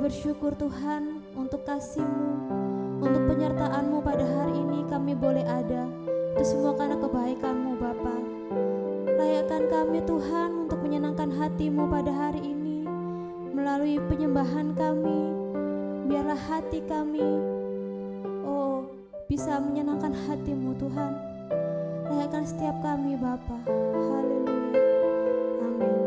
Bersyukur Tuhan untuk kasih-Mu, untuk penyertaan-Mu pada hari ini kami boleh ada. Itu semua karena kebaikan-Mu Bapa. Layakkan kami Tuhan untuk menyenangkan hati-Mu pada hari ini. Melalui penyembahan kami, biarlah hati kami bisa menyenangkan hati-Mu Tuhan. Layakkan setiap kami Bapa. Haleluya. Amin.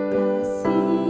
Kasih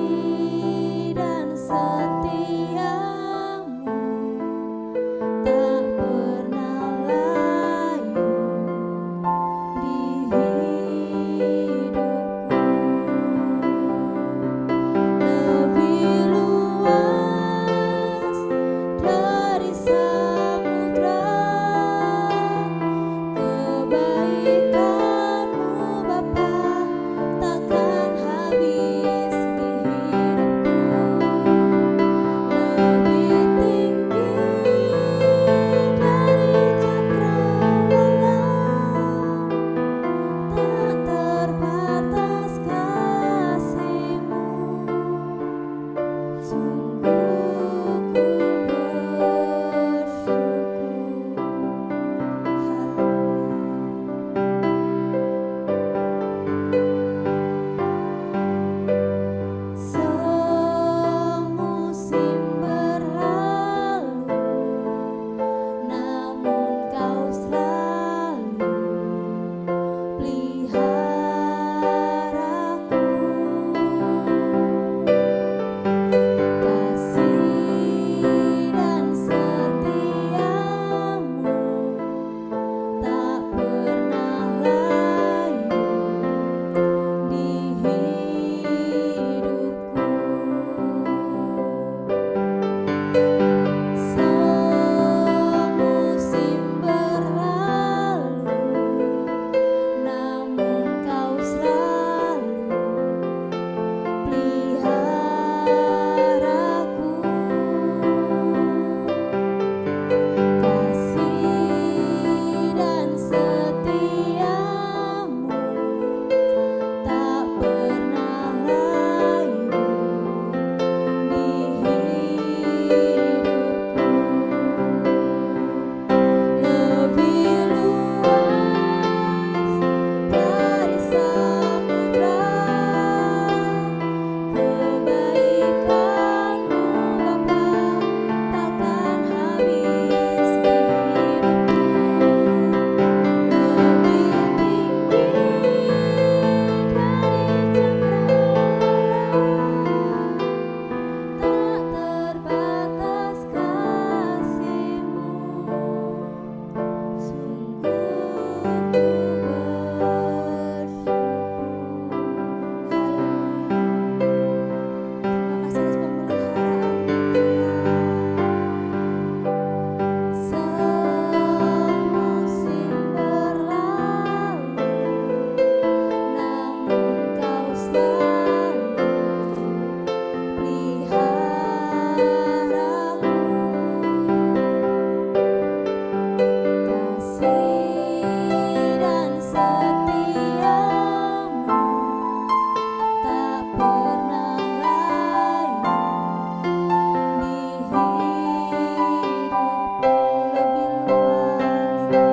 Tak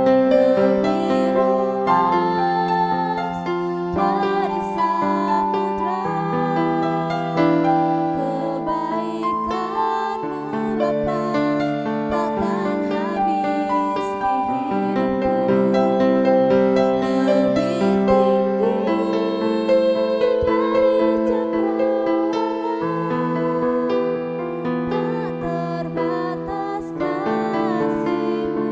terbatas kasih-Mu.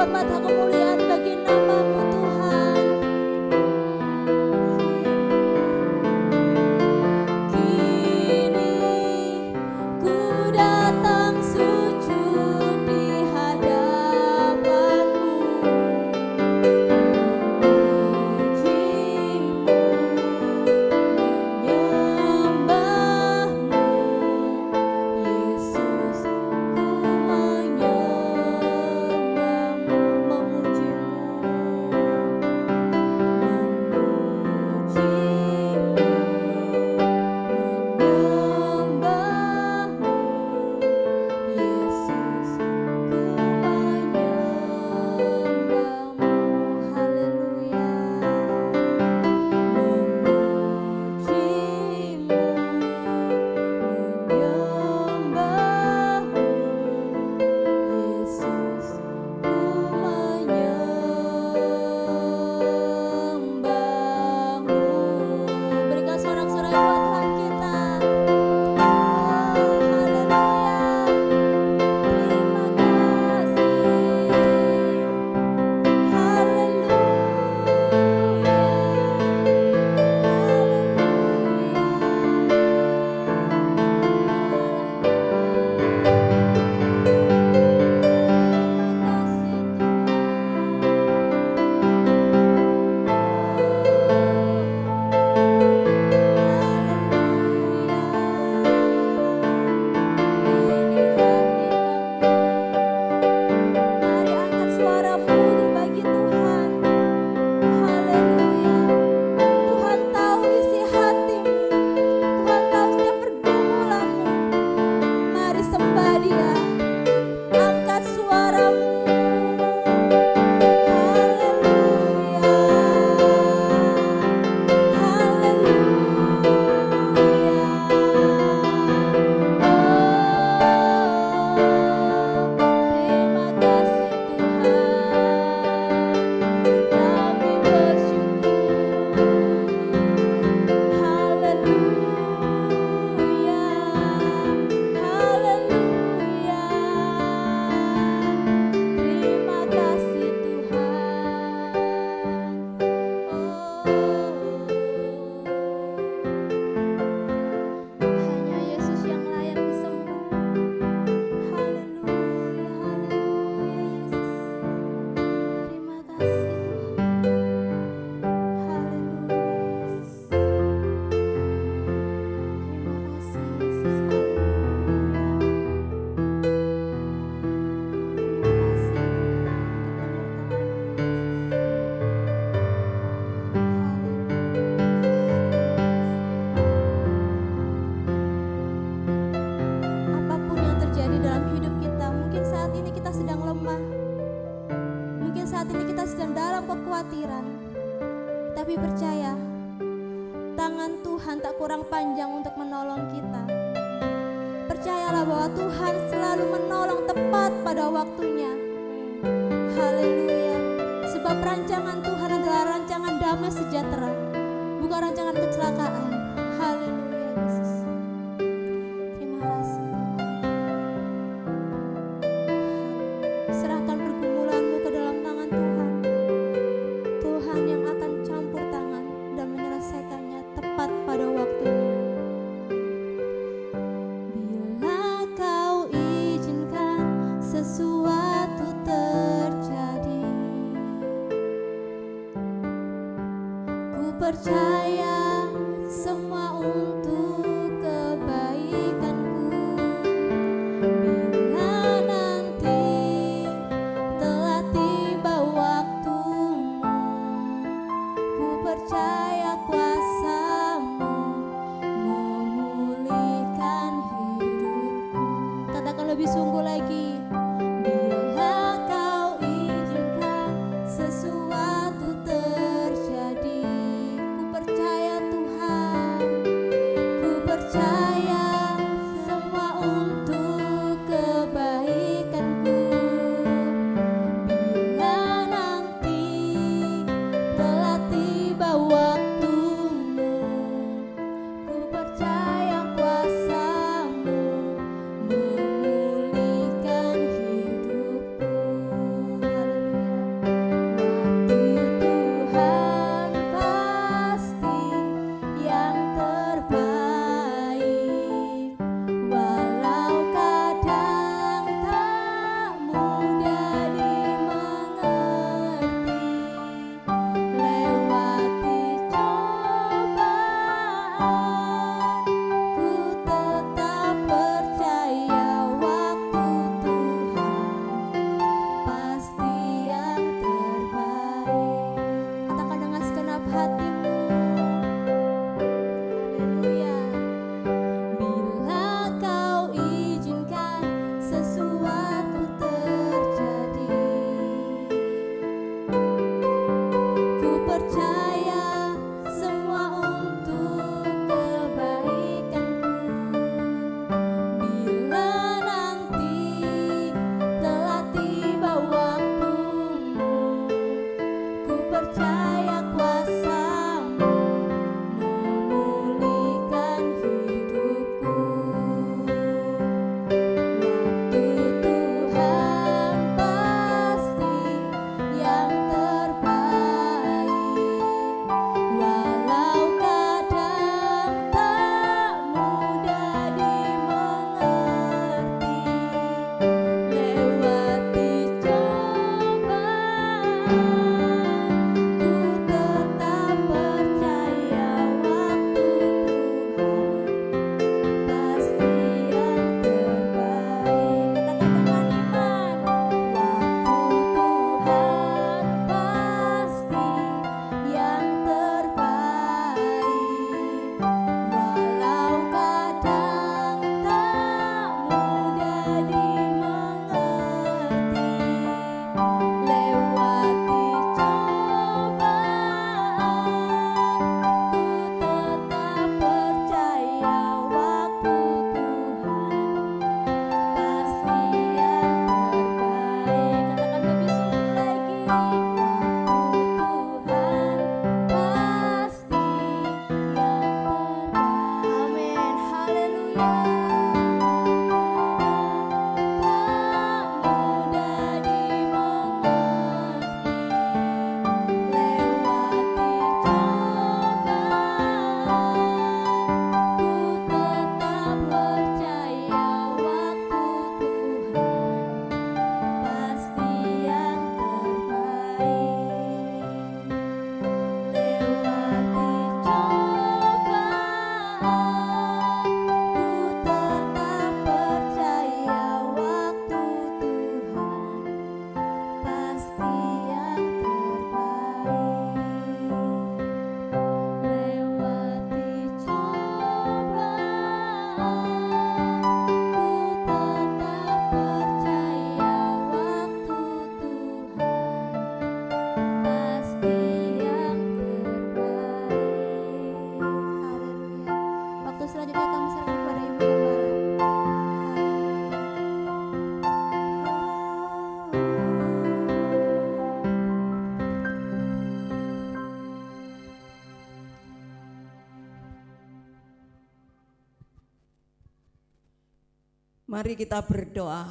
hormat, hak kemuliaan bagi nama-Mu Tuhan. Kini ku datang sujud di hadapan-Mu, memuji-Mu, menyembah-Mu, Yesus, ku menyembah-Mu, kekhawatiran, tapi percaya tangan Tuhan tak kurang panjang untuk menolong kita. Percayalah bahwa Tuhan selalu menolong tepat pada waktunya. Haleluya. Sebab rancangan Tuhan adalah rancangan damai sejahtera, bukan rancangan kecelakaan. Haleluya Yesus. Terima kasih Tuhan. Serahkan pergumulanmu ke dalam tangan Tuhan. Tuhan yang akan campur tangan dan menyelesaikannya tepat pada waktunya. Bila kau izinkan sesuatu terjadi, ku percaya semua untuk kebaikanku. Bila nanti telah tiba waktumu, ku percaya kuasa-Mu memulihkan hidupku. Katakan lebih sungguh lagi. Bila kau izinkan sesuatu terjadi, ku percaya Mari kita berdoa.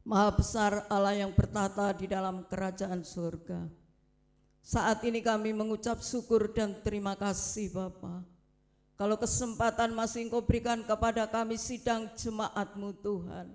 Maha besar Allah yang bertata di dalam kerajaan surga, saat ini kami mengucap syukur dan terima kasih Bapa. Kalau kesempatan masih Engkau berikan kepada kami sidang jemaat-Mu Tuhan,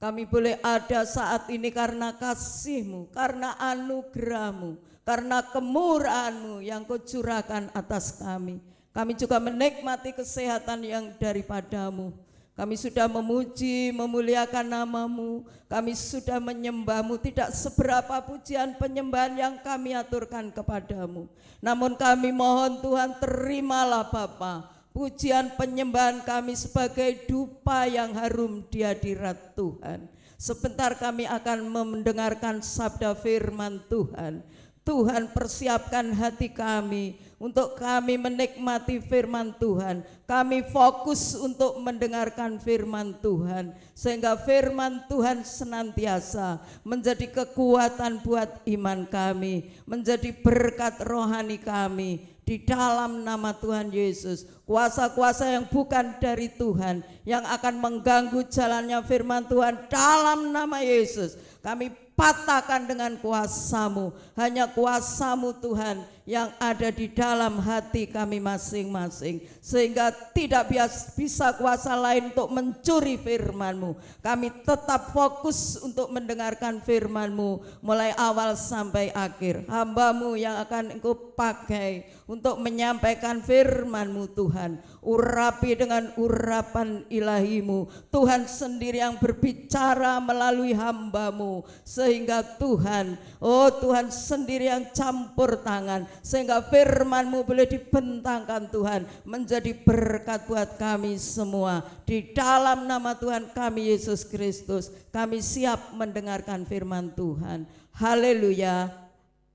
kami boleh ada saat ini karena kasih-Mu, karena anugerah-Mu, karena kemurahan-Mu yang Kau curahkan atas kami. Kami juga menikmati kesehatan yang daripada-Mu. Kami sudah memuji, memuliakan nama-Mu. Kami sudah menyembah-Mu. Tidak seberapa pujian penyembahan yang kami aturkan kepada-Mu. Namun kami mohon Tuhan, terimalah Bapa pujian penyembahan kami sebagai dupa yang harum di hadirat Tuhan. Sebentar kami akan mendengarkan sabda firman Tuhan. Tuhan, persiapkan hati kami untuk kami menikmati firman Tuhan. Kami fokus untuk mendengarkan firman Tuhan, sehingga firman Tuhan senantiasa menjadi kekuatan buat iman kami, menjadi berkat rohani kami. Di dalam nama Tuhan Yesus, kuasa-kuasa yang bukan dari Tuhan, yang akan mengganggu jalannya firman Tuhan, dalam nama Yesus kami patahkan dengan kuasa-Mu. Hanya kuasa-Mu Tuhan yang ada di dalam hati kami masing-masing, sehingga tidak bisa kuasa lain untuk mencuri firman-Mu. Kami tetap fokus untuk mendengarkan firman-Mu mulai awal sampai akhir. Hamba-Mu yang akan Engkau pakai untuk menyampaikan firman-Mu Tuhan, urapi dengan urapan ilahi-Mu. Tuhan sendiri yang berbicara melalui hamba-Mu, sehingga Tuhan, oh Tuhan sendiri yang campur tangan, sehingga firman-Mu boleh dibentangkan Tuhan, menjadi berkat buat kami semua. Di dalam nama Tuhan kami Yesus Kristus, kami siap mendengarkan firman Tuhan. Haleluya,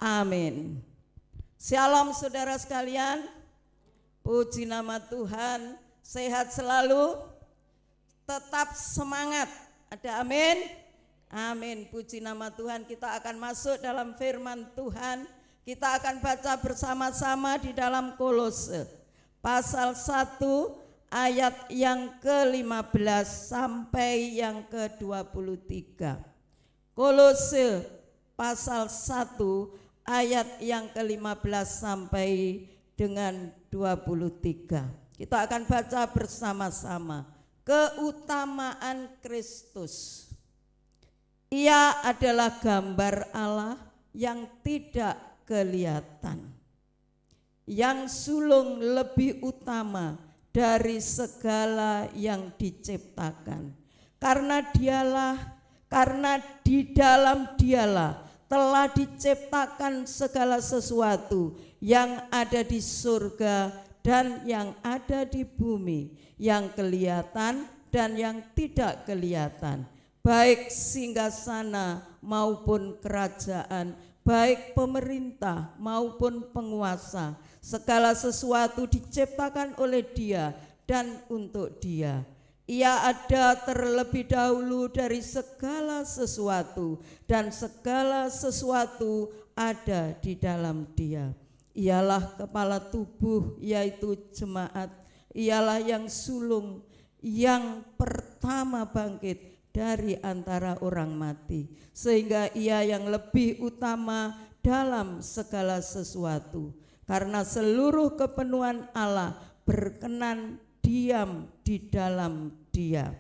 amin. Shalom saudara sekalian, puji nama Tuhan. Sehat selalu, tetap semangat. Ada amin? Amin, puji nama Tuhan. Kita akan masuk dalam firman Tuhan. Kita akan baca bersama-sama di dalam Kolose pasal 1 ayat yang ke-15 sampai yang ke-23. Kolose pasal 1 ayat yang ke-15 sampai dengan 23. Kita akan baca bersama-sama. Keutamaan Kristus. Ia adalah gambar Allah yang tidak kelihatan, yang sulung lebih utama dari segala yang diciptakan. Karena di dalam Dialah telah diciptakan segala sesuatu yang ada di surga dan yang ada di bumi, yang kelihatan dan yang tidak kelihatan, baik singgasana maupun kerajaan, baik pemerintah maupun penguasa. Segala sesuatu diciptakan oleh Dia dan untuk Dia. Ia ada terlebih dahulu dari segala sesuatu, dan segala sesuatu ada di dalam Dia. Ialah kepala tubuh, yaitu jemaat. Ialah yang sulung, yang pertama bangkit dari antara orang mati, sehingga Ia yang lebih utama dalam segala sesuatu. Karena seluruh kepenuhan Allah berkenan diam di dalam Dia,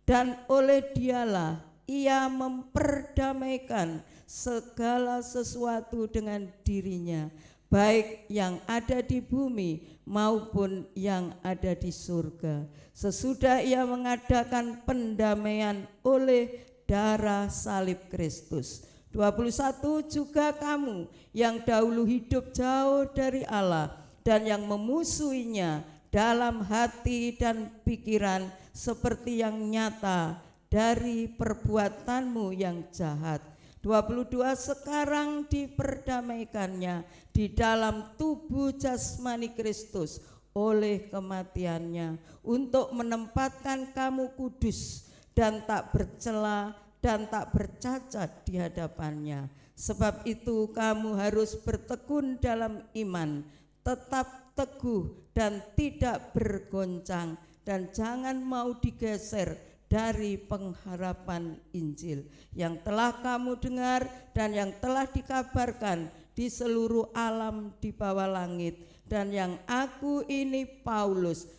dan oleh Dialah Ia memperdamaikan segala sesuatu dengan dirinya, baik yang ada di bumi maupun yang ada di surga, sesudah Ia mengadakan pendamaian oleh darah salib Kristus. 21. Juga kamu yang dahulu hidup jauh dari Allah dan yang memusuhinya dalam hati dan pikiran, seperti yang nyata dari perbuatanmu yang jahat. 22. Sekarang diperdamaikannya di dalam tubuh jasmani Kristus oleh kematiannya, untuk menempatkan kamu kudus dan tak bercela dan tak bercacat di hadapannya. Sebab itu kamu harus bertekun dalam iman, tetap teguh dan tidak bergoncang, dan jangan mau digeser dari pengharapan Injil yang telah kamu dengar dan yang telah dikabarkan di seluruh alam di bawah langit, dan yang aku ini Paulus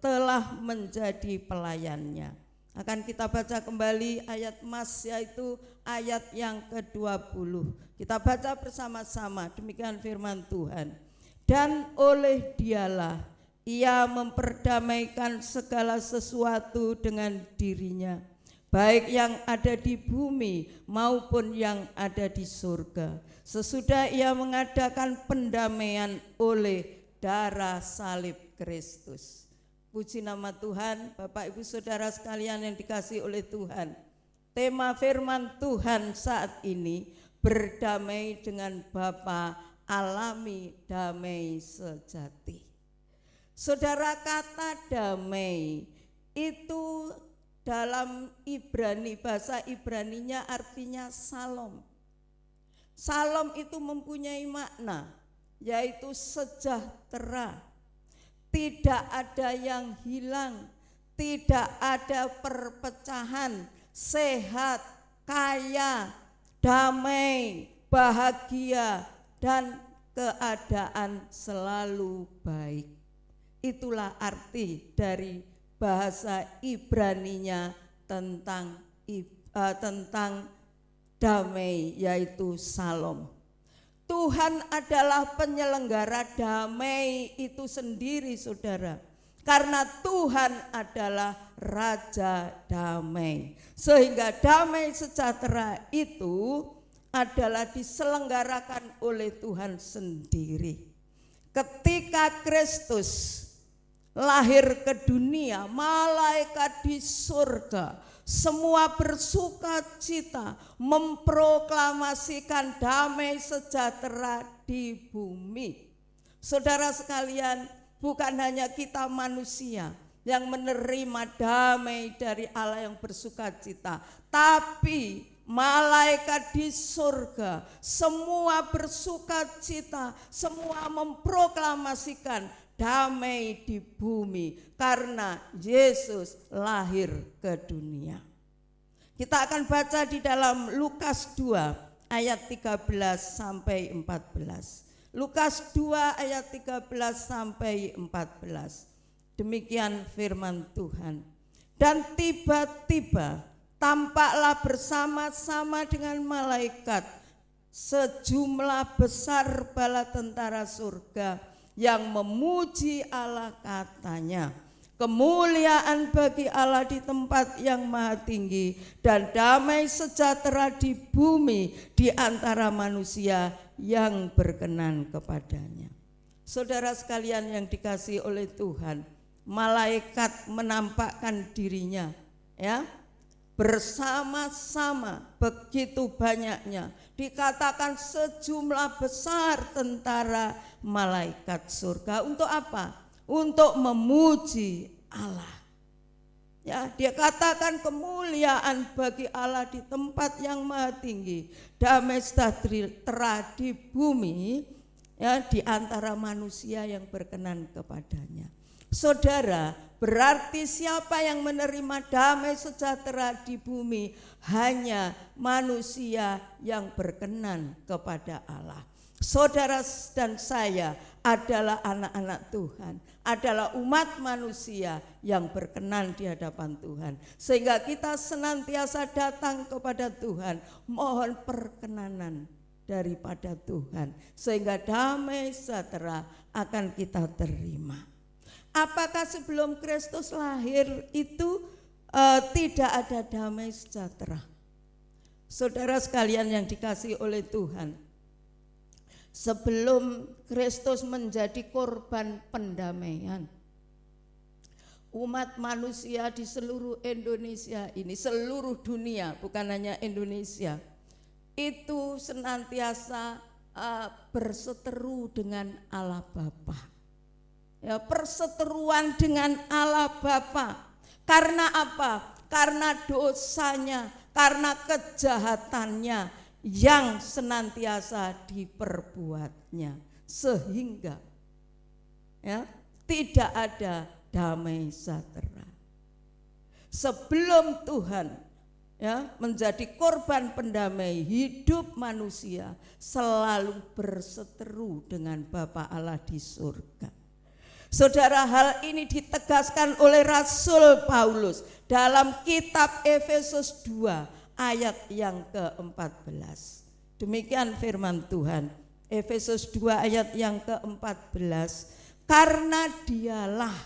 telah menjadi pelayannya. Akan kita baca kembali ayat emas, yaitu ayat yang ke-20. Kita baca bersama-sama, demikian firman Tuhan. Dan oleh Dialah Ia memperdamaikan segala sesuatu dengan dirinya, baik yang ada di bumi maupun yang ada di surga, sesudah Ia mengadakan pendamaian oleh darah salib Kristus. Puji nama Tuhan. Bapak Ibu Saudara sekalian yang dikasihi oleh Tuhan, tema firman Tuhan saat ini, berdamai dengan Bapa, alami damai sejati. Saudara, kata damai itu dalam Ibrani, bahasa Ibraninya artinya salom. Salom itu mempunyai makna, yaitu sejahtera. Tidak ada yang hilang, tidak ada perpecahan, sehat, kaya, damai, bahagia, dan keadaan selalu baik. Itulah arti dari bahasa Ibraninya tentang damai, yaitu salom. Tuhan adalah penyelenggara damai itu sendiri, saudara. Karena Tuhan adalah Raja damai, sehingga damai sejahtera itu adalah diselenggarakan oleh Tuhan sendiri. Ketika Kristus lahir ke dunia, malaikat di surga semua bersuka cita memproklamasikan damai sejahtera di bumi. Saudara sekalian, bukan hanya kita manusia yang menerima damai dari Allah yang bersuka cita, tapi malaikat di surga semua bersuka cita, semua memproklamasikan damai di bumi karena Yesus lahir ke dunia. Kita akan baca di dalam Lukas 2 ayat 13 sampai 14. Lukas 2 ayat 13 sampai 14. Demikian firman Tuhan. Dan tiba-tiba tampaklah bersama-sama dengan malaikat sejumlah besar bala tentara surga yang memuji Allah, katanya, kemuliaan bagi Allah di tempat yang maha tinggi dan damai sejahtera di bumi di antara manusia yang berkenan kepadanya. Saudara sekalian yang dikasihi oleh Tuhan, malaikat menampakkan dirinya, ya, bersama-sama begitu banyaknya, dikatakan sejumlah besar tentara malaikat surga. Untuk apa? Untuk memuji Allah. Ya, dia katakan kemuliaan bagi Allah di tempat yang maha tinggi, damai sejahtera di bumi, ya, di antara manusia yang berkenan kepadanya. Saudara, berarti siapa yang menerima damai sejahtera di bumi? Hanya manusia yang berkenan kepada Allah. Saudara dan saya adalah anak-anak Tuhan, adalah umat manusia yang berkenan di hadapan Tuhan. Sehingga kita senantiasa datang kepada Tuhan, mohon perkenanan daripada Tuhan, sehingga damai sejahtera akan kita terima. Apakah sebelum Kristus lahir itu tidak ada damai sejahtera? Saudara sekalian yang dikasihi oleh Tuhan, sebelum Kristus menjadi korban pendamaian, umat manusia di seluruh Indonesia ini, seluruh dunia, bukan hanya Indonesia, itu senantiasa berseteru dengan Allah Bapa. Ya, perseteruan dengan Allah Bapa. Karena apa? Karena dosanya, karena kejahatannya yang senantiasa diperbuatnya, sehingga, ya, tidak ada damai sejahtera. Sebelum Tuhan menjadi korban pendamai, hidup manusia selalu berseteru dengan Bapa Allah di surga. Saudara, hal ini ditegaskan oleh Rasul Paulus dalam kitab Efesus 2 ayat yang ke-14. Demikian firman Tuhan, Efesus 2 ayat yang ke-14. Karena dialah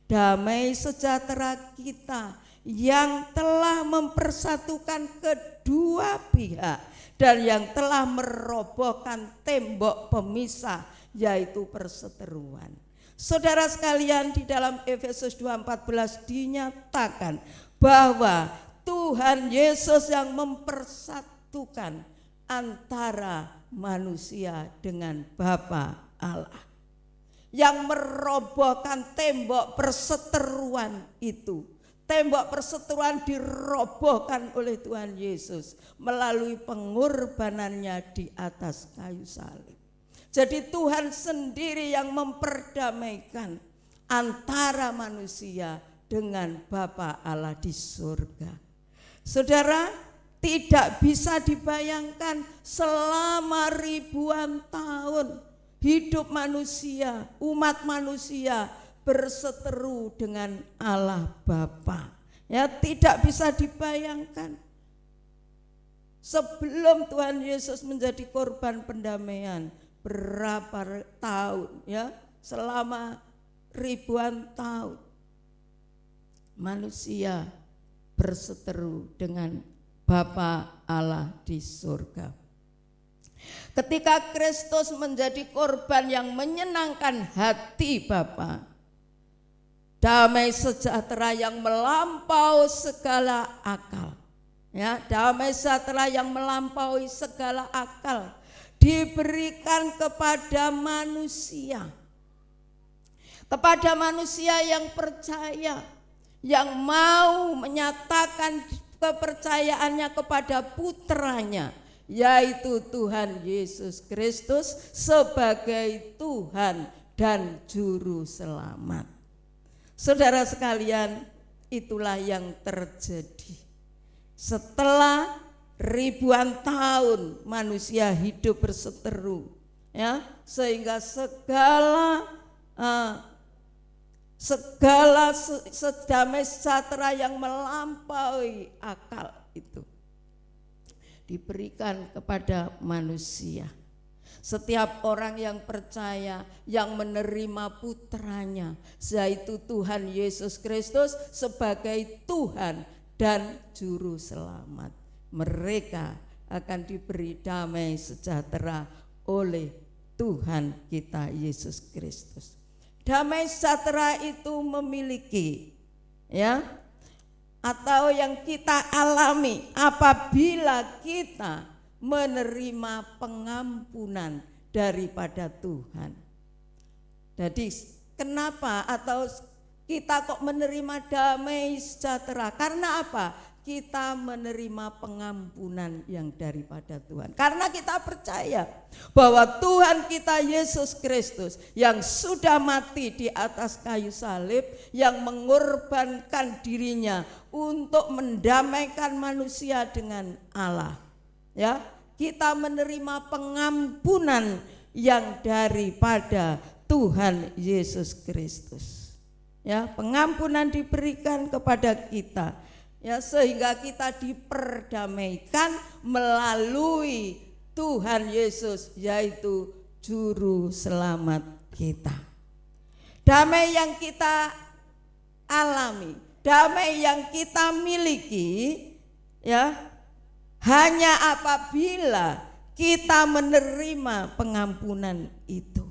damai sejahtera kita yang telah mempersatukan kedua pihak dan yang telah merobohkan tembok pemisah, yaitu perseteruan. Saudara sekalian, di dalam Efesus 2:14 dinyatakan bahwa Tuhan Yesus yang mempersatukan antara manusia dengan Bapa Allah, yang merobohkan tembok perseteruan itu. Tembok perseteruan dirobohkan oleh Tuhan Yesus melalui pengorbanannya di atas kayu salib. Jadi Tuhan sendiri yang memperdamaikan antara manusia dengan Bapa Allah di surga. Saudara, tidak bisa dibayangkan selama ribuan tahun hidup manusia, umat manusia berseteru dengan Allah Bapa. Tidak bisa dibayangkan. Sebelum Tuhan Yesus menjadi korban pendamaian, berapa tahun, selama ribuan tahun manusia berseteru dengan Bapa Allah di surga. Ketika Kristus menjadi korban yang menyenangkan hati Bapa, damai sejahtera yang melampaui segala akal, damai sejahtera yang melampaui segala akal diberikan kepada manusia yang percaya, yang mau menyatakan kepercayaannya kepada putranya, yaitu Tuhan Yesus Kristus sebagai Tuhan dan Juru Selamat. Saudara sekalian, itulah yang terjadi setelah ribuan tahun manusia hidup berseteru, sehingga segala damai sejahtera yang melampaui akal itu diberikan kepada manusia. Setiap orang yang percaya, yang menerima putranya, yaitu Tuhan Yesus Kristus sebagai Tuhan dan Juru Selamat, mereka akan diberi damai sejahtera oleh Tuhan kita Yesus Kristus. Damai sejahtera itu memiliki atau yang kita alami apabila kita menerima pengampunan daripada Tuhan. Jadi kenapa atau kita kok menerima damai sejahtera? Karena apa? Kita menerima pengampunan yang daripada Tuhan. Karena kita percaya bahwa Tuhan kita Yesus Kristus yang sudah mati di atas kayu salib, yang mengorbankan dirinya untuk mendamaikan manusia dengan Allah. Kita menerima pengampunan yang daripada Tuhan Yesus Kristus. Pengampunan diberikan kepada kita, sehingga kita diperdamaikan melalui Tuhan Yesus, yaitu Juru Selamat kita. Damai yang kita alami, damai yang kita miliki, hanya apabila kita menerima pengampunan itu,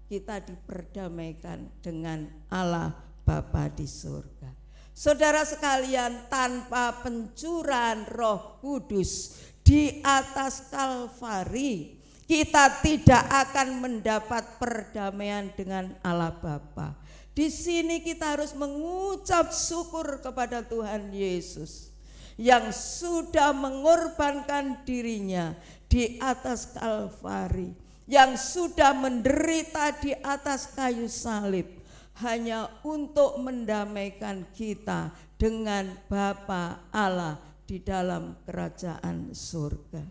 kita diperdamaikan dengan Allah Bapa di surga. Saudara sekalian, tanpa pencurahan Roh Kudus di atas Kalvari, kita tidak akan mendapat perdamaian dengan Allah Bapa. Di sini kita harus mengucap syukur kepada Tuhan Yesus yang sudah mengorbankan dirinya di atas Kalvari, yang sudah menderita di atas kayu salib, hanya untuk mendamaikan kita dengan Bapa Allah di dalam kerajaan surga.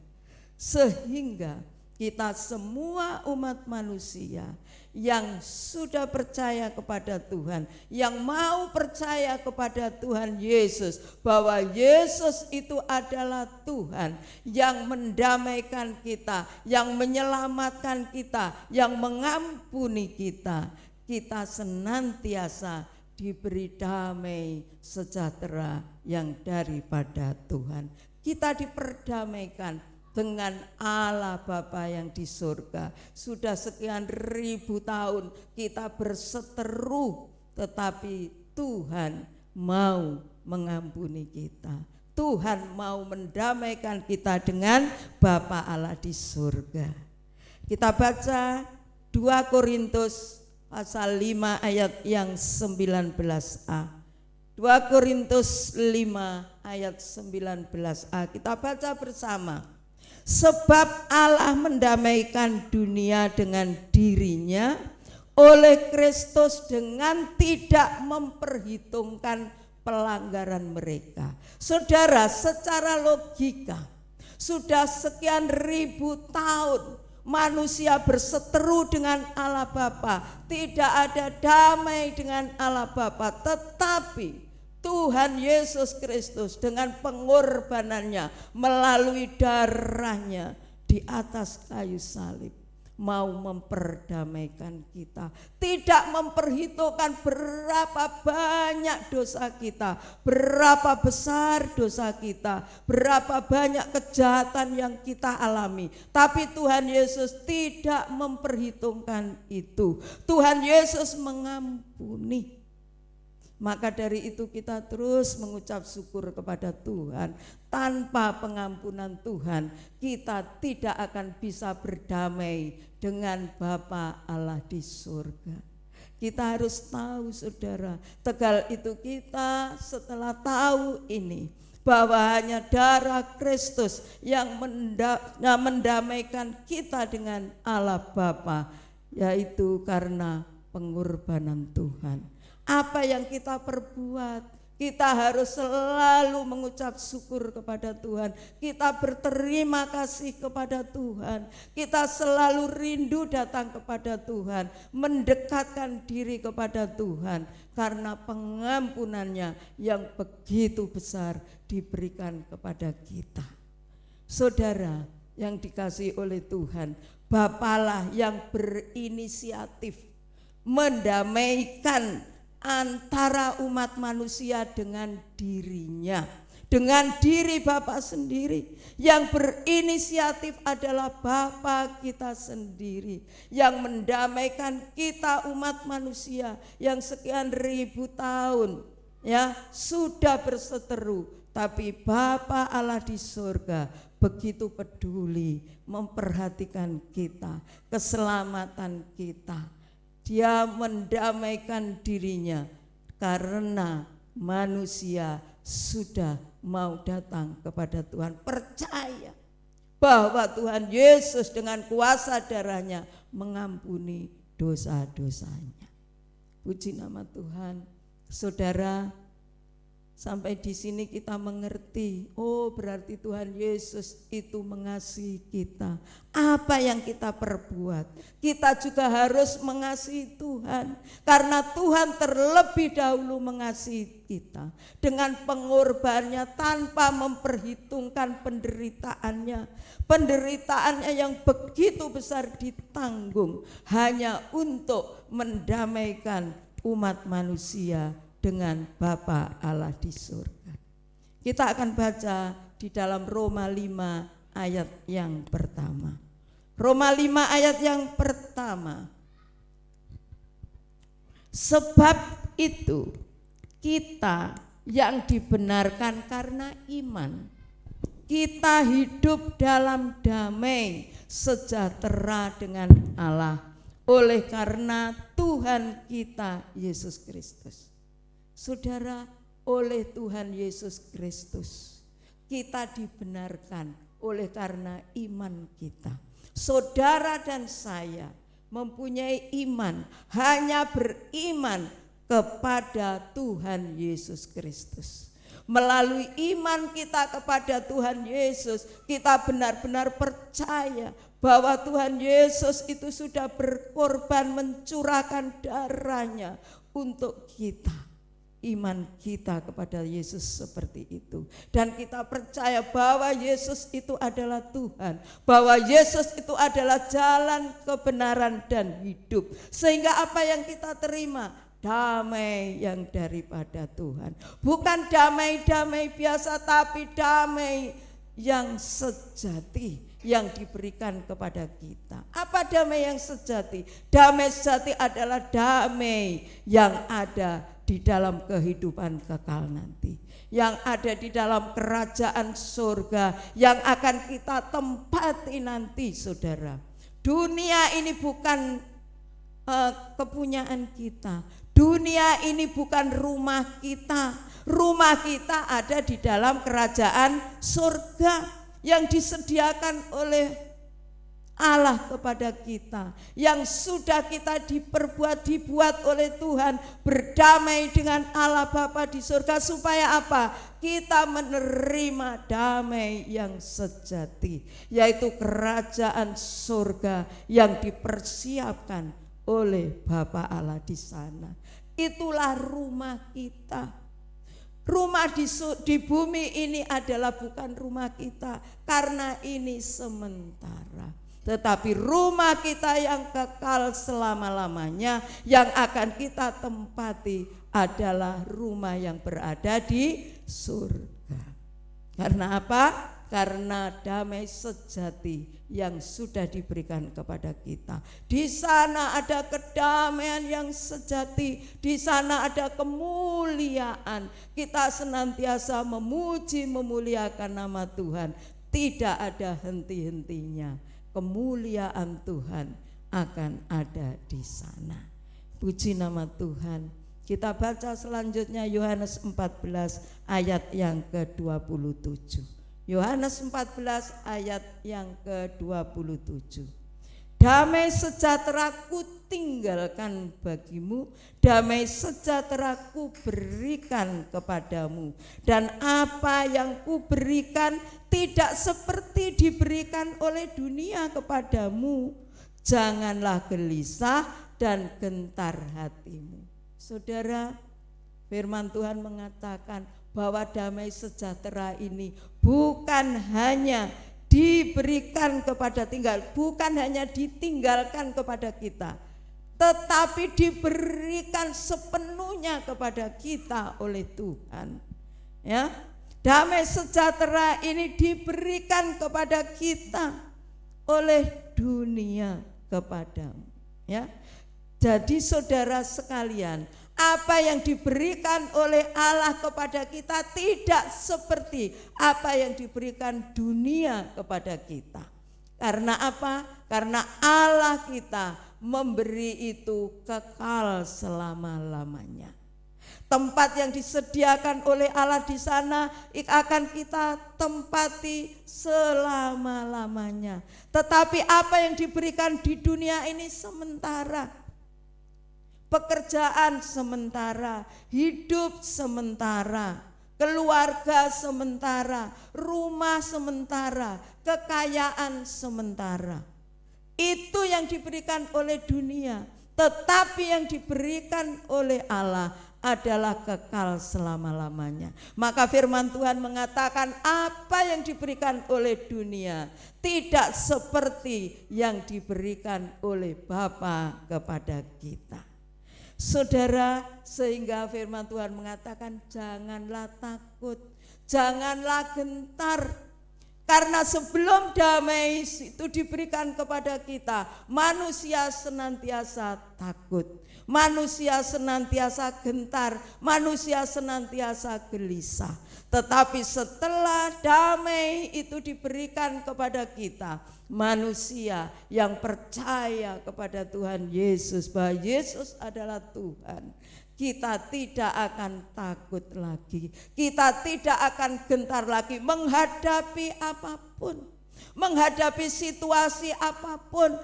Sehingga kita semua umat manusia yang sudah percaya kepada Tuhan, yang mau percaya kepada Tuhan Yesus, bahwa Yesus itu adalah Tuhan yang mendamaikan kita, yang menyelamatkan kita, yang mengampuni kita. Kita senantiasa diberi damai sejahtera yang daripada Tuhan. Kita diperdamaikan dengan Allah Bapa yang di surga. Sudah sekian ribu tahun kita berseteru, tetapi Tuhan mau mengampuni kita. Tuhan mau mendamaikan kita dengan Bapa Allah di surga. Kita baca 2 Korintus pasal 5 ayat yang 19a. 2 Korintus 5 ayat 19a. Kita baca bersama. Sebab Allah mendamaikan dunia dengan dirinya oleh Kristus dengan tidak memperhitungkan pelanggaran mereka. Saudara, secara logika sudah sekian ribu tahun manusia berseteru dengan Allah Bapa, tidak ada damai dengan Allah Bapa, tetapi Tuhan Yesus Kristus dengan pengorbanannya melalui darahnya di atas kayu salib mau memperdamaikan kita, tidak memperhitungkan berapa banyak dosa kita, berapa besar dosa kita, berapa banyak kejahatan yang kita alami, tapi Tuhan Yesus tidak memperhitungkan itu. Tuhan Yesus mengampuni. Maka dari itu kita terus mengucap syukur kepada Tuhan. Tanpa pengampunan Tuhan, kita tidak akan bisa berdamai dengan Bapa Allah di surga. Kita harus tahu, saudara, tegal itu kita setelah tahu ini, bahwa hanya darah Kristus yang mendamaikan kita dengan Allah Bapa, yaitu karena pengorbanan Tuhan. Apa yang kita perbuat, kita harus selalu mengucap syukur kepada Tuhan. Kita berterima kasih kepada Tuhan. Kita selalu rindu datang kepada Tuhan, mendekatkan diri kepada Tuhan, karena pengampunannya yang begitu besar diberikan kepada kita. Saudara yang dikasihi oleh Tuhan, Bapalah yang berinisiatif mendamaikan antara umat manusia dengan dirinya, dengan diri Bapa sendiri. Yang berinisiatif adalah Bapa kita sendiri, yang mendamaikan kita umat manusia yang sekian ribu tahun ya sudah berseteru, tapi Bapa Allah di surga begitu peduli memperhatikan kita, keselamatan kita. Dia mendamaikan dirinya karena manusia sudah mau datang kepada Tuhan, percaya bahwa Tuhan Yesus dengan kuasa darahnya mengampuni dosa-dosanya. Puji nama Tuhan. Saudara, sampai di sini kita mengerti, oh berarti Tuhan Yesus itu mengasihi kita. Apa yang kita perbuat, kita juga harus mengasihi Tuhan, karena Tuhan terlebih dahulu mengasihi kita dengan pengorbanannya tanpa memperhitungkan penderitaannya. Penderitaannya yang begitu besar ditanggung hanya untuk mendamaikan umat manusia dengan Bapa Allah di surga. Kita akan baca di dalam Roma 5 ayat yang pertama. Roma 5 ayat yang pertama. Sebab itu kita yang dibenarkan karena iman, kita hidup dalam damai sejahtera dengan Allah oleh karena Tuhan kita Yesus Kristus. Saudara, oleh Tuhan Yesus Kristus kita dibenarkan oleh karena iman kita. Saudara dan saya mempunyai iman, hanya beriman kepada Tuhan Yesus Kristus. Melalui iman kita kepada Tuhan Yesus, kita benar-benar percaya bahwa Tuhan Yesus itu sudah berkorban mencurahkan darahnya untuk kita. Iman kita kepada Yesus seperti itu, dan kita percaya bahwa Yesus itu adalah Tuhan, bahwa Yesus itu adalah jalan, kebenaran, dan hidup. Sehingga apa yang kita terima? Damai yang daripada Tuhan. Bukan damai-damai biasa, tapi damai yang sejati yang diberikan kepada kita. Apa damai yang sejati? Damai sejati adalah damai yang ada di dalam kehidupan kekal nanti, yang ada di dalam kerajaan surga yang akan kita tempati nanti, saudara. Dunia ini bukan kepunyaan kita. Dunia ini bukan rumah kita. Rumah kita ada di dalam kerajaan surga yang disediakan oleh Allah kepada kita, yang sudah kita dibuat oleh Tuhan, berdamai dengan Allah Bapa di surga. Supaya apa? Kita menerima damai yang sejati, yaitu kerajaan surga yang dipersiapkan oleh Bapa Allah di sana. Itulah rumah kita. Rumah di bumi ini adalah bukan rumah kita, karena ini sementara. Tetapi rumah kita yang kekal selama-lamanya, yang akan kita tempati, adalah rumah yang berada di surga. Karena apa? Karena damai sejati yang sudah diberikan kepada kita. Di sana ada kedamaian yang sejati, di sana ada kemuliaan. Kita senantiasa memuji, memuliakan nama Tuhan. Tidak ada henti-hentinya. Kemuliaan Tuhan akan ada di sana. Puji nama Tuhan. Kita baca selanjutnya Yohanes 14 ayat yang ke-27. Yohanes 14 ayat yang ke-27. Damai sejahtera ku tinggalkan bagimu, damai sejahtera ku berikan kepadamu, dan apa yang ku berikan tidak seperti diberikan oleh dunia kepadamu. Janganlah gelisah dan gentar hatimu. Saudara, firman Tuhan mengatakan bahwa damai sejahtera ini bukan hanya diberikan kepada bukan hanya ditinggalkan kepada kita, tetapi diberikan sepenuhnya kepada kita oleh Tuhan. Ya, damai sejahtera ini diberikan kepada kita oleh dunia kepadamu. Ya, jadi saudara sekalian, apa yang diberikan oleh Allah kepada kita tidak seperti apa yang diberikan dunia kepada kita. Karena apa? Karena Allah kita memberi itu kekal selama-lamanya. Tempat yang disediakan oleh Allah di sana akan kita tempati selama-lamanya. Tetapi apa yang diberikan di dunia ini sementara. Pekerjaan sementara, hidup sementara, keluarga sementara, rumah sementara, kekayaan sementara. Itu yang diberikan oleh dunia. Tetapi yang diberikan oleh Allah adalah kekal selama-lamanya. Maka firman Tuhan mengatakan apa yang diberikan oleh dunia tidak seperti yang diberikan oleh Bapa kepada kita. Saudara, sehingga firman Tuhan mengatakan janganlah takut, janganlah gentar. Karena sebelum damai itu diberikan kepada kita, manusia senantiasa takut, manusia senantiasa gentar, manusia senantiasa gelisah. Tetapi setelah damai itu diberikan kepada kita, manusia yang percaya kepada Tuhan Yesus, bahwa Yesus adalah Tuhan, kita tidak akan takut lagi, kita tidak akan gentar lagi menghadapi apapun. menghadapi situasi apapun,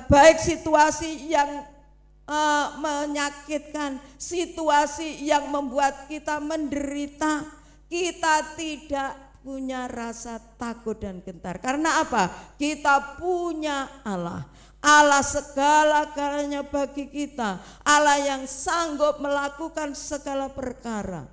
baik situasi yang menyakitkan, situasi yang membuat kita menderita, kita tidak punya rasa takut dan gentar. Karena apa? Kita punya Allah, Allah segala-galanya bagi kita, Allah yang sanggup melakukan segala perkara.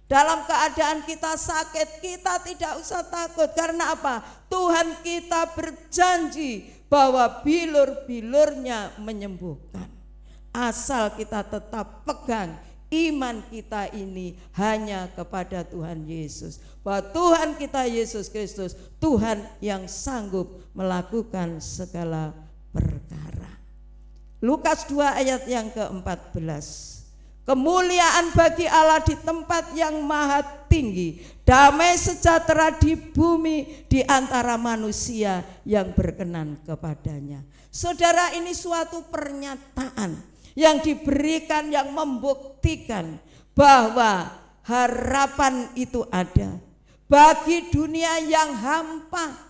Dalam keadaan kita sakit, kita tidak usah takut. Karena apa? Tuhan kita berjanji bahwa bilur-bilurnya menyembuhkan. Asal kita tetap pegang iman kita ini hanya kepada Tuhan Yesus, bahwa Tuhan kita Yesus Kristus, Tuhan yang sanggup melakukan segala perkara. Lukas 2 ayat yang ke-14. Kemuliaan bagi Allah di tempat yang maha tinggi, damai sejahtera di bumi di antara manusia yang berkenan kepadanya. Saudara, ini suatu pernyataan yang diberikan, yang membuktikan bahwa harapan itu ada bagi dunia yang hampa.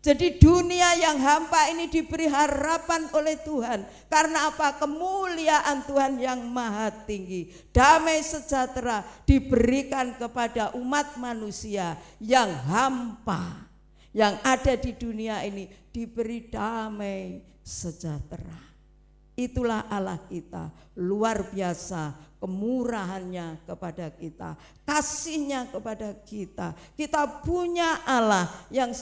Jadi dunia yang hampa ini diberi harapan oleh Tuhan. Karena apa? Kemuliaan Tuhan yang maha tinggi, damai sejahtera diberikan kepada umat manusia yang hampa, yang ada di dunia ini, diberi damai sejahtera. Itulah Allah kita, luar biasa kemurahannya kepada kita, kasihnya kepada kita. Kita punya Allah yang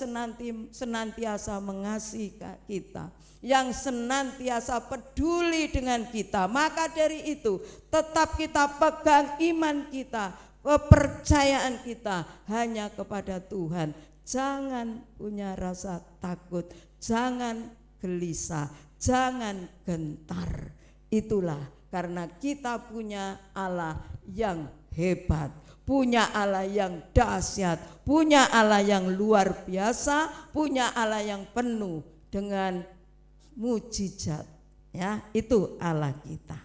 senantiasa mengasihi kita, yang senantiasa peduli dengan kita. Maka dari itu tetap kita pegang iman kita, kepercayaan kita hanya kepada Tuhan. Jangan punya rasa takut, jangan gelisah, jangan gentar. Itulah karena kita punya Allah yang hebat, punya Allah yang dahsyat, punya Allah yang luar biasa, punya Allah yang penuh dengan mujizat. Ya, itu Allah kita.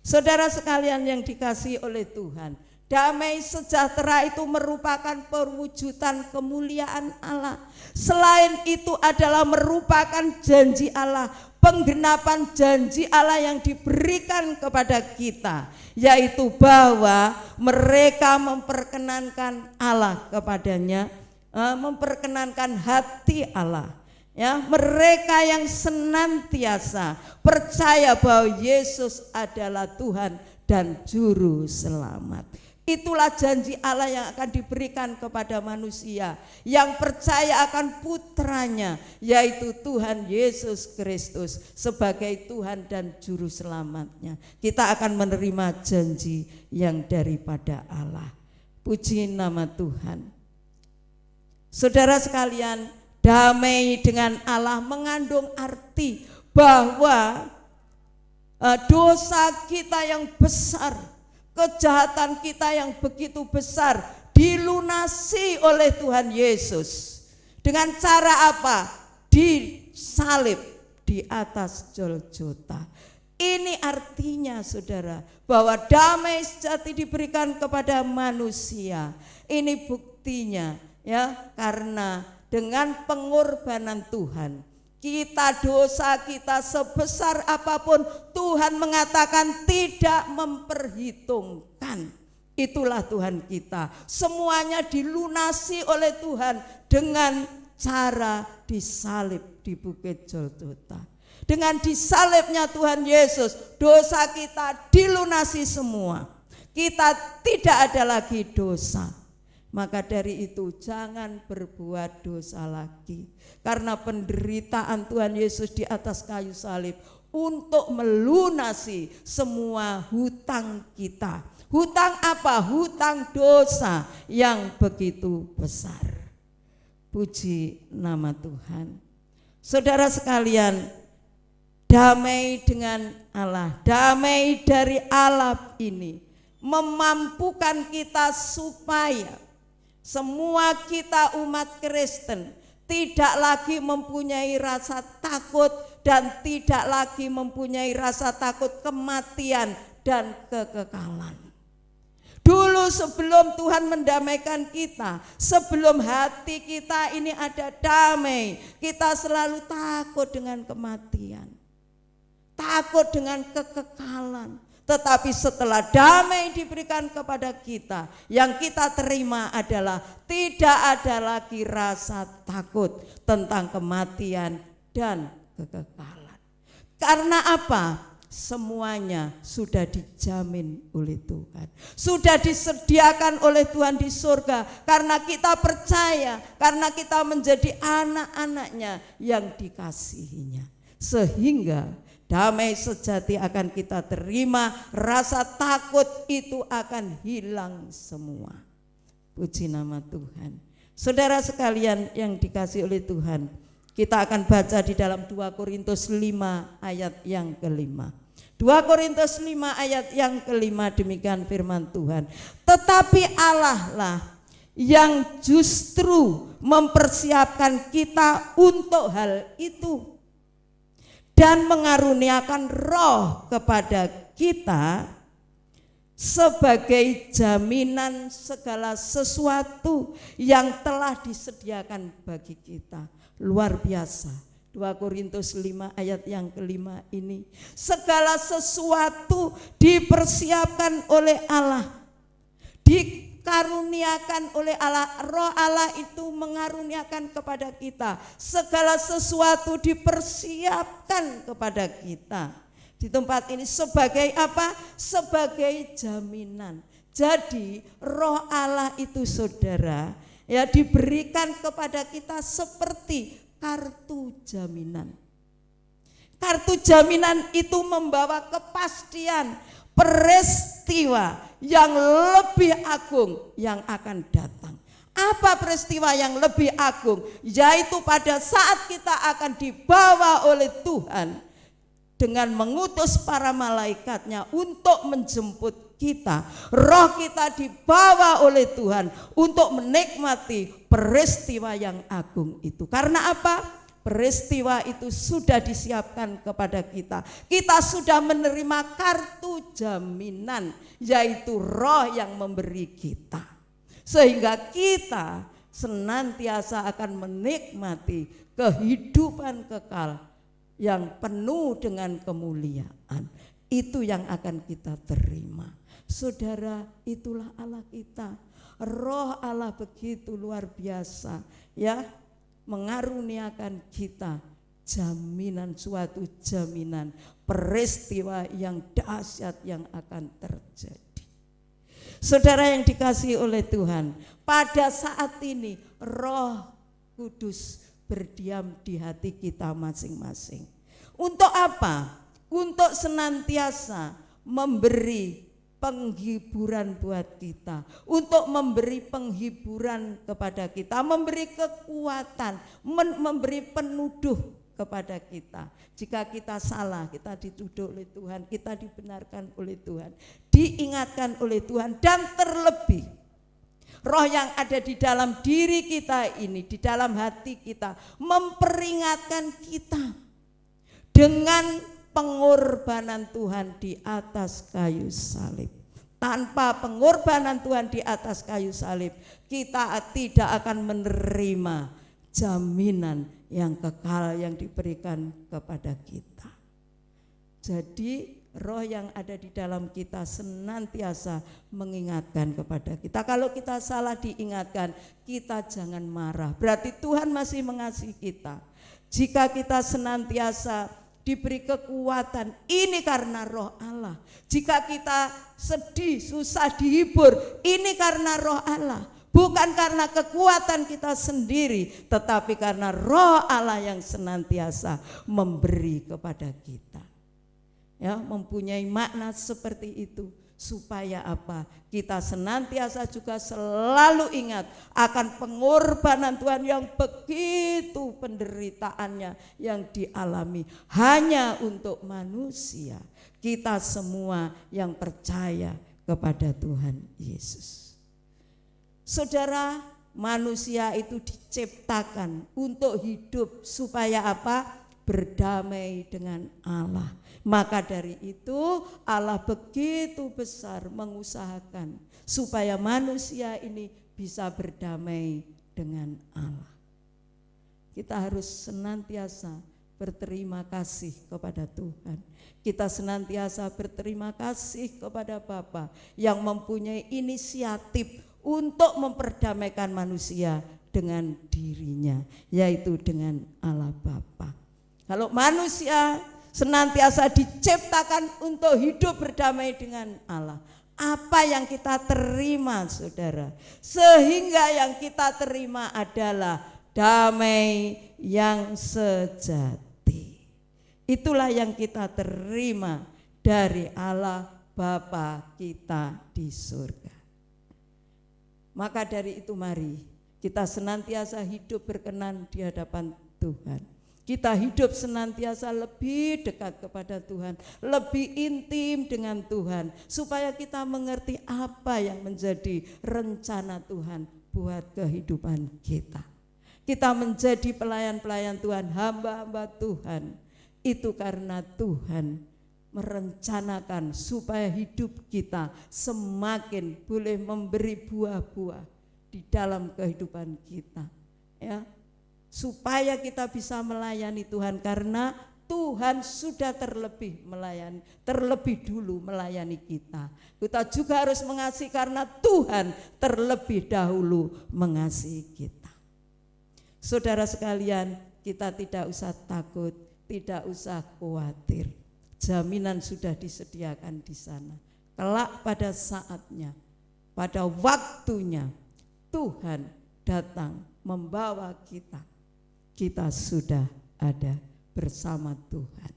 Saudara sekalian yang dikasihi oleh Tuhan, damai sejahtera itu merupakan perwujudan kemuliaan Allah. Selain itu adalah merupakan janji Allah, penggenapan janji Allah yang diberikan kepada kita, yaitu bahwa mereka memperkenankan Allah kepadanya, memperkenankan hati Allah. Ya, mereka yang senantiasa percaya bahwa Yesus adalah Tuhan dan juru selamat. Itulah janji Allah yang akan diberikan kepada manusia yang percaya akan putranya, yaitu Tuhan Yesus Kristus sebagai Tuhan dan juru selamatnya. Kita akan menerima janji yang daripada Allah. Puji nama Tuhan. Saudara sekalian, damai dengan Allah mengandung arti bahwa dosa kita yang besar, kejahatan kita yang begitu besar dilunasi oleh Tuhan Yesus. Dengan cara apa? Disalib di atas Golgota. Ini artinya saudara, bahwa damai sejati diberikan kepada manusia. Ini buktinya ya, karena dengan pengorbanan Tuhan, kita dosa kita sebesar apapun Tuhan mengatakan tidak memperhitungkan. Itulah Tuhan kita. Semuanya dilunasi oleh Tuhan dengan cara disalib di Bukit Golgota. Dengan disalibnya Tuhan Yesus, dosa kita dilunasi semua. Kita tidak ada lagi dosa. Maka dari itu jangan berbuat dosa lagi. Karena penderitaan Tuhan Yesus di atas kayu salib untuk melunasi semua hutang kita. Hutang apa? Hutang dosa yang begitu besar. Puji nama Tuhan. Saudara sekalian, damai dengan Allah, damai dari Allah ini memampukan kita supaya semua kita umat Kristen tidak lagi mempunyai rasa takut dan tidak lagi mempunyai rasa takut kematian dan kekekalan. Dulu sebelum Tuhan mendamaikan kita, sebelum hati kita ini ada damai, kita selalu takut dengan kematian, takut dengan kekekalan. Tetapi setelah damai diberikan kepada kita, yang kita terima adalah tidak ada lagi rasa takut tentang kematian dan kekekalan. Karena apa? Semuanya sudah dijamin oleh Tuhan, sudah disediakan oleh Tuhan di surga. Karena kita percaya, karena kita menjadi anak-anaknya yang dikasihinya, sehingga damai sejati akan kita terima, rasa takut itu akan hilang semua. Puji nama Tuhan. Saudara sekalian yang dikasihi oleh Tuhan, kita akan baca di dalam 2 Korintus 5 ayat yang kelima. 2 Korintus 5 ayat yang kelima, demikian firman Tuhan. Tetapi Allah lah yang justru mempersiapkan kita untuk hal itu, dan mengaruniakan roh kepada kita sebagai jaminan segala sesuatu yang telah disediakan bagi kita. Luar biasa. 2 Korintus 5 ayat yang kelima ini. Segala sesuatu dipersiapkan oleh Allah, dikaruniakan oleh Allah. Roh Allah itu mengaruniakan kepada kita. Segala sesuatu dipersiapkan kepada kita. Di tempat ini sebagai apa? Sebagai jaminan. Jadi roh Allah itu saudara, ya, diberikan kepada kita seperti kartu jaminan. Kartu jaminan itu membawa kepastian peristiwa yang lebih agung yang akan datang. Apa peristiwa yang lebih agung? Yaitu pada saat kita akan dibawa oleh Tuhan dengan mengutus para malaikatnya untuk menjemput kita. Roh kita dibawa oleh Tuhan untuk menikmati peristiwa yang agung itu. Karena apa? Peristiwa itu sudah disiapkan kepada kita. Kita sudah menerima kartu jaminan, yaitu roh yang memberi kita. Sehingga kita senantiasa akan menikmati kehidupan kekal yang penuh dengan kemuliaan. Itu yang akan kita terima. Saudara, itulah Allah kita. Roh Allah begitu luar biasa, ya, mengaruniakan kita jaminan, suatu jaminan peristiwa yang dahsyat yang akan terjadi. Saudara yang dikasihi oleh Tuhan, pada saat ini Roh Kudus berdiam di hati kita masing-masing. Untuk apa? Untuk senantiasa memberi penghiburan buat kita, untuk memberi penghiburan kepada kita, memberi kekuatan, memberi penuduh kepada kita. Jika kita salah, kita dituduh oleh Tuhan, kita dibenarkan oleh Tuhan, diingatkan oleh Tuhan, dan terlebih roh yang ada di dalam diri kita ini, di dalam hati kita, memperingatkan kita dengan pengorbanan Tuhan di atas kayu salib. Tanpa pengorbanan Tuhan di atas kayu salib, kita tidak akan menerima jaminan yang kekal yang diberikan kepada kita. Jadi roh yang ada di dalam kita senantiasa mengingatkan kepada kita. Kalau kita salah diingatkan, kita jangan marah. Berarti Tuhan masih mengasihi kita. Jika kita senantiasa diberi kekuatan, ini karena roh Allah. Jika kita sedih, susah dihibur, ini karena roh Allah. Bukan karena kekuatan kita sendiri, tetapi karena roh Allah yang senantiasa memberi kepada kita. Ya, mempunyai makna seperti itu. Supaya apa? Kita senantiasa juga selalu ingat akan pengorbanan Tuhan yang begitu penderitaannya yang dialami hanya untuk manusia, kita semua yang percaya kepada Tuhan Yesus. Saudara, manusia itu diciptakan untuk hidup supaya apa? berdamai dengan Allah. Maka dari itu Allah begitu besar mengusahakan supaya manusia ini bisa berdamai dengan Allah. Kita harus senantiasa berterima kasih kepada Tuhan. Kita senantiasa berterima kasih kepada Bapa yang mempunyai inisiatif untuk memperdamaikan manusia dengan dirinya, yaitu dengan Allah Bapa. Kalau manusia senantiasa diciptakan untuk hidup berdamai dengan Allah, apa yang kita terima, saudara? Sehingga yang kita terima adalah damai yang sejati. Itulah yang kita terima dari Allah Bapa kita di surga. Maka dari itu mari kita senantiasa hidup berkenan di hadapan Tuhan. Kita hidup senantiasa lebih dekat kepada Tuhan, lebih intim dengan Tuhan, supaya kita mengerti apa yang menjadi rencana Tuhan buat kehidupan kita. Kita menjadi pelayan-pelayan Tuhan, hamba-hamba Tuhan, itu karena Tuhan merencanakan supaya hidup kita semakin boleh memberi buah-buah di dalam kehidupan kita, ya. Supaya kita bisa melayani Tuhan, karena Tuhan sudah terlebih dulu melayani kita. Kita juga harus mengasihi karena Tuhan terlebih dahulu mengasihi kita. Saudara sekalian, kita tidak usah takut, tidak usah khawatir. Jaminan sudah disediakan di sana. Kelak pada saatnya, pada waktunya, Tuhan datang membawa kita. Kita sudah ada bersama Tuhan.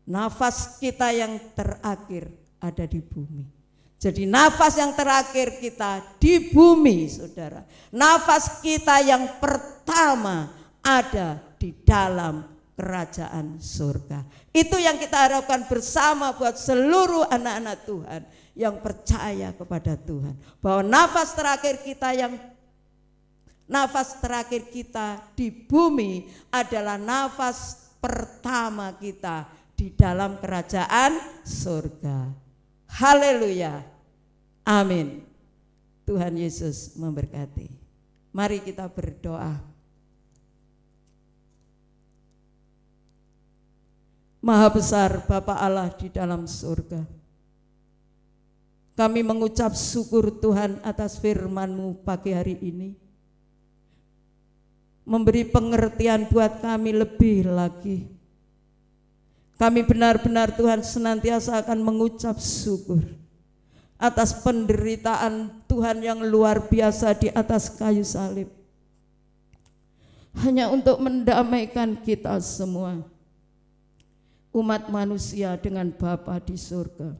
Nafas kita yang terakhir ada di bumi. Jadi nafas yang terakhir kita di bumi, saudara. Nafas kita yang pertama ada di dalam kerajaan surga. Itu yang kita harapkan bersama buat seluruh anak-anak Tuhan yang percaya kepada Tuhan. Bahwa nafas terakhir kita di bumi adalah nafas pertama kita di dalam kerajaan surga. Haleluya. Amin. Tuhan Yesus memberkati. Mari kita berdoa. Maha besar Bapa Allah di dalam surga, kami mengucap syukur Tuhan atas firman-Mu pagi hari ini. Memberi pengertian buat kami lebih lagi. Kami benar-benar Tuhan senantiasa akan mengucap syukur atas penderitaan Tuhan yang luar biasa di atas kayu salib, hanya untuk mendamaikan kita semua, umat manusia dengan Bapa di surga.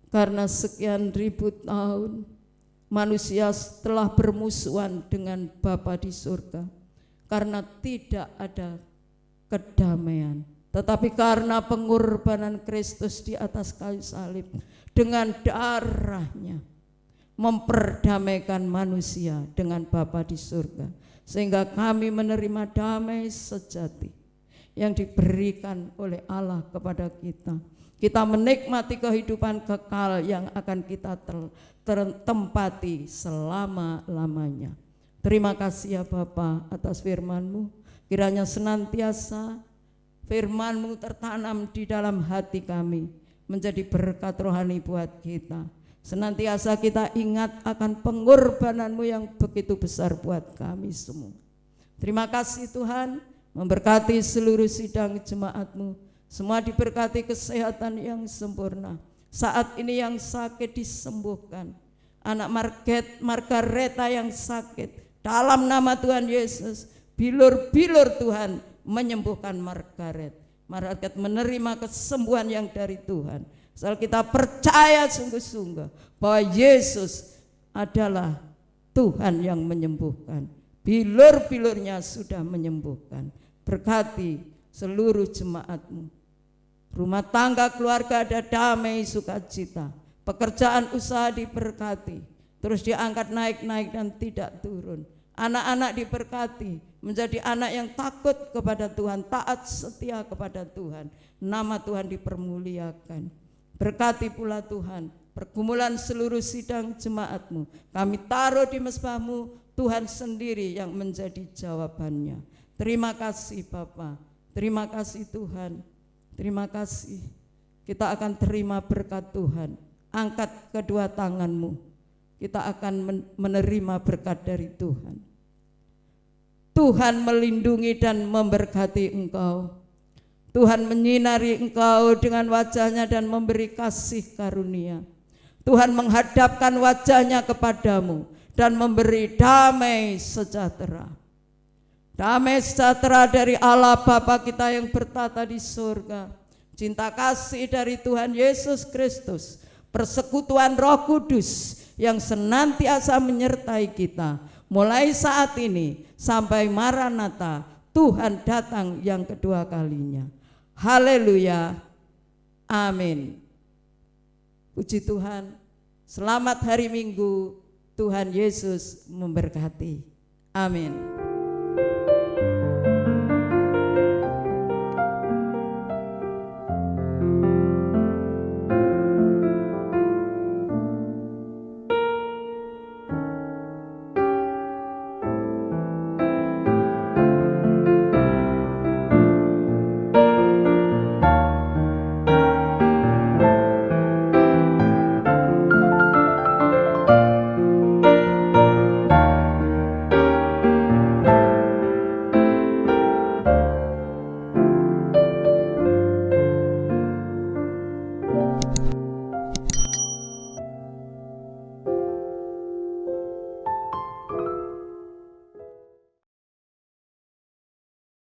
Karena sekian ribu tahun manusia telah bermusuhan dengan Bapa di surga, karena tidak ada kedamaian. Tetapi karena pengorbanan Kristus di atas kayu salib, dengan darahnya memperdamaikan manusia dengan Bapa di surga, sehingga kami menerima damai sejati yang diberikan oleh Allah kepada kita. Kita menikmati kehidupan kekal yang akan kita tempati selama-lamanya. Terima kasih ya Bapa atas firman-Mu. Kiranya senantiasa firman-Mu tertanam di dalam hati kami, menjadi berkat rohani buat kita. Senantiasa kita ingat akan pengorbanan-Mu yang begitu besar buat kami semua. Terima kasih Tuhan, memberkati seluruh sidang jemaat-Mu. Semua diberkati kesehatan yang sempurna. Saat ini yang sakit disembuhkan. Anak Margareta yang sakit, dalam nama Tuhan Yesus, bilur-bilur Tuhan menyembuhkan Margaret. Margaret menerima kesembuhan yang dari Tuhan. Asal kita percaya sungguh-sungguh bahwa Yesus adalah Tuhan yang menyembuhkan. Bilur-bilurnya sudah menyembuhkan. Berkati seluruh jemaat-Mu. Rumah tangga keluarga ada damai sukacita. Pekerjaan usaha diberkati, terus diangkat naik-naik dan tidak turun. Anak-anak diberkati, menjadi anak yang takut kepada Tuhan, taat setia kepada Tuhan. Nama Tuhan dipermuliakan. Berkati pula Tuhan pergumulan seluruh sidang jemaat-Mu. Kami taruh di mezbah-Mu, Tuhan sendiri yang menjadi jawabannya. Terima kasih Bapa, terima kasih Tuhan, terima kasih. Kita akan terima berkat Tuhan. Angkat kedua tangan-Mu, kita akan menerima berkat dari Tuhan. Tuhan melindungi dan memberkati engkau. Tuhan menyinari engkau dengan wajah-Nya dan memberi kasih karunia. Tuhan menghadapkan wajah-Nya kepadamu dan memberi damai sejahtera. Damai sejahtera dari Allah Bapa kita yang bertata di surga, cinta kasih dari Tuhan Yesus Kristus, persekutuan Roh Kudus yang senantiasa menyertai kita mulai saat ini sampai Maranatha, Tuhan datang yang kedua kalinya. Haleluya, amin. Puji Tuhan, selamat hari Minggu, Tuhan Yesus memberkati. Amin.